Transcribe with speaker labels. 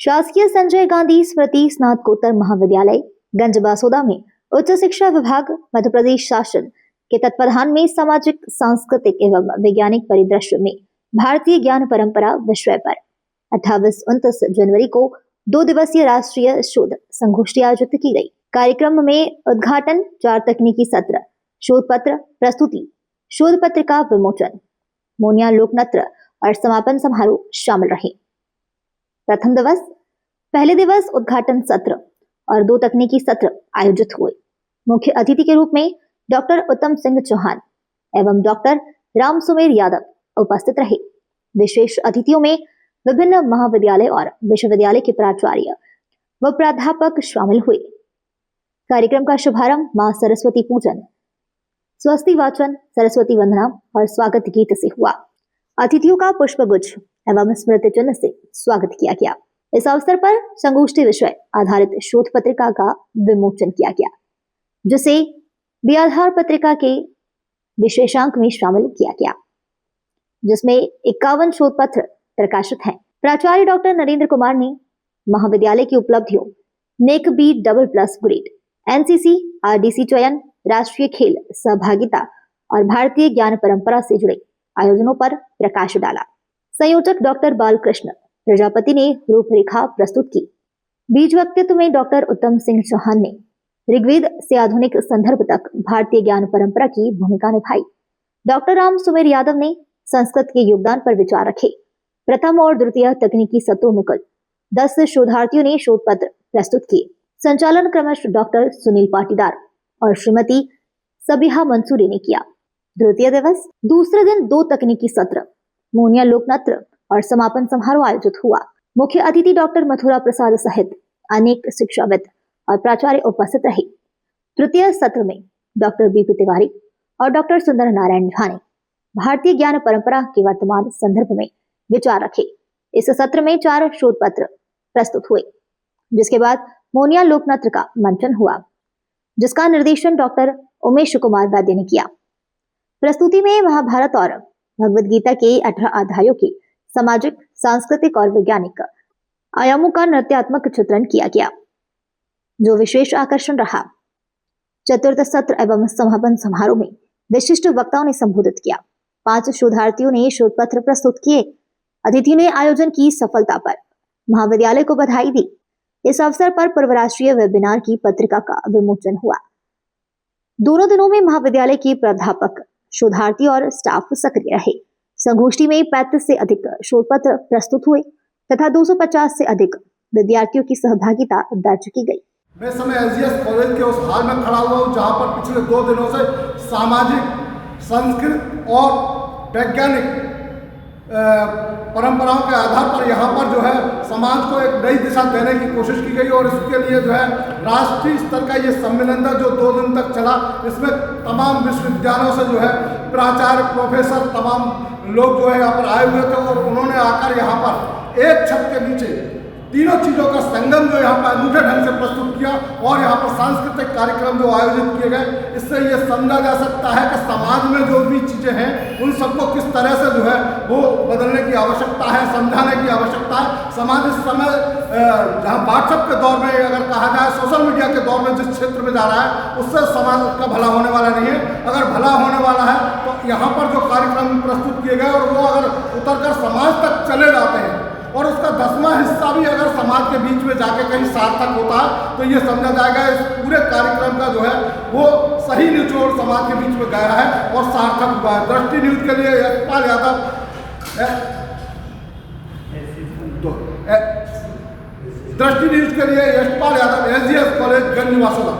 Speaker 1: शासकीय संजय गांधी स्मृति स्नातकोत्तर महाविद्यालय गंजबासोदा में उच्च शिक्षा विभाग मध्य प्रदेश शासन के तत्वाधान में सामाजिक, सांस्कृतिक एवं वैज्ञानिक परिदृश्य में भारतीय ज्ञान परंपरा विषय पर 28-29 जनवरी को 2 दिवसीय राष्ट्रीय शोध संगोष्ठी आयोजित की गई। कार्यक्रम में उद्घाटन, 4 तकनीकी सत्र, शोध पत्र प्रस्तुति, शोध पत्रिका विमोचन, मोनिया लोकनृत्य और समापन समारोह शामिल रहे। प्रथम दिवस, पहले दिवस उद्घाटन सत्र और 2 तकनीकी सत्र आयोजित हुए। मुख्य अतिथि के रूप में डॉक्टर उत्तम सिंह चौहान एवं डॉक्टर राम सुमेर यादव उपस्थित रहे। विशेष अतिथियों में विभिन्न महाविद्यालय और विश्वविद्यालय के प्राचार्य व प्राध्यापक शामिल हुए। कार्यक्रम का शुभारंभ मां सरस्वती पूजन, स्वस्ति वाचन, सरस्वती वंदना और स्वागत गीत से हुआ। अतिथियों का पुष्पगुच्छ एवं स्मृति चिन्ह से स्वागत किया गया। इस अवसर पर संगोष्ठी विषय आधारित शोध पत्रिका का विमोचन किया गया, जिसे बी आधार पत्रिका के विशेषांक में शामिल किया गया, जिसमें 51 शोध पत्र प्रकाशित हैं। प्राचार्य डॉक्टर नरेंद्र कुमार ने महाविद्यालय की उपलब्धियों, NAAC B double plus grade, NCC, RDC चयन, राष्ट्रीय खेल सहभागिता और भारतीय ज्ञान परंपरा से जुड़े आयोजनों पर प्रकाश डाला। संयोजक डॉक्टर बालकृष्ण प्रजापति ने रूपरेखा प्रस्तुत की। बीज व्यक्तित्व में डॉक्टर उत्तम सिंह चौहान ने ऋग्वेद से आधुनिक संदर्भ तक भारतीय ज्ञान परंपरा की भूमिका निभाई। डॉक्टर राम सुमेर यादव ने संस्कृत के योगदान पर विचार रखे। प्रथम और द्वितीय तकनीकी सत्रों में कुल 10 शोधार्थियों ने शोध पत्र प्रस्तुत किए। संचालन क्रमशः डॉक्टर सुनील पाटीदार और श्रीमती सबिहा मंसूरी ने किया। द्वितीय दिवस, दूसरे दिन 2 तकनीकी सत्र, मोनिया लोकनृत्य और समापन समारोह आयोजित हुआ। मुख्य अतिथि डॉक्टर मथुरा प्रसाद सहित अनेक शिक्षाविद और प्राचार्य उपस्थित रहे। तृतीय सत्र में डॉक्टर बीपी तिवारी और डॉक्टर सुंदर नारायण झा ने भारतीय ज्ञान परंपरा के वर्तमान संदर्भ में विचार रखे। इस सत्र में 4 शोध पत्र प्रस्तुत हुए, जिसके बाद मोनिया लोकनृत्य का मंचन हुआ, जिसका निर्देशन डॉक्टर उमेश कुमार वैद्य ने किया। प्रस्तुति में महाभारत और भगवद गीता के 18 अध्यायों के सामाजिक, सांस्कृतिक और वैज्ञानिक आयामों का नृत्यात्मक चित्रण किया गया, जो विशेष आकर्षण रहा। चतुर्थ सत्र एवं समापन समारोह में विशिष्ट वक्ताओं ने संबोधित किया। 5 शोधार्थियों ने शोध पत्र प्रस्तुत किए। अतिथि ने आयोजन की सफलता पर महाविद्यालय को बधाई दी। इस अवसर पर पूर्व राष्ट्रीय वेबिनार की पत्रिका का विमोचन हुआ। दोनों दिनों में महाविद्यालय के प्राध्यापक, शोधार्थी और स्टाफ सक्रिय रहे। संगोष्ठी में 35 से अधिक शोध पत्र प्रस्तुत हुए तथा 250 से अधिक विद्यार्थियों की सहभागिता दर्ज की गई।
Speaker 2: मैं समय एसजीएस कॉलेज के उस हाल में खड़ा हुआ हूँ जहाँ पर पिछले 2 दिनों से सामाजिक, संस्कृत और वैज्ञानिक परंपराओं के आधार पर यहाँ पर जो है समाज को एक नई दिशा देने की कोशिश की गई और इसके लिए जो है राष्ट्रीय स्तर का ये सम्मेलन था जो 2 दिन तक चला। इसमें तमाम विश्वविद्यालयों से जो है प्राचार्य, प्रोफेसर, तमाम लोग जो है यहाँ पर आए हुए थे और उन्होंने आकर यहाँ पर एक छत के नीचे तीनों चीज़ों का संगम जो यहाँ पर अनूठे ढंग से प्रस्तुत किया और यहाँ पर सांस्कृतिक कार्यक्रम जो आयोजित किए गए। इससे ये समझा जा सकता है कि समाज में जो भी चीज़ें हैं उन सबको किस तरह से जो है वो बदलने की आवश्यकता है, समझाने की आवश्यकता है। समाज इस समय जहाँ व्हाट्सएप के दौर में अगर कहा जाए, सोशल मीडिया के दौर में जिस क्षेत्र में जा रहा है उससे समाज का भला होने वाला नहीं है। अगर भला होने वाला है तो यहाँ पर जो कार्यक्रम प्रस्तुत किए गए और वो अगर उतर कर समाज तक चले जाते हैं और उसका 10वां हिस्सा भी अगर समाज के बीच में जाके कहीं सार्थक होता है तो ये समझा जाएगा इस पूरे कार्यक्रम का जो है वो सही निचोड़ समाज के बीच में गया है और सार्थक हुआ है। दृष्टि न्यूज के लिए यशपाल यादव, दृष्टि न्यूज के लिए यशपाल यादव, एसजीएस कॉलेज गंजबासोदा।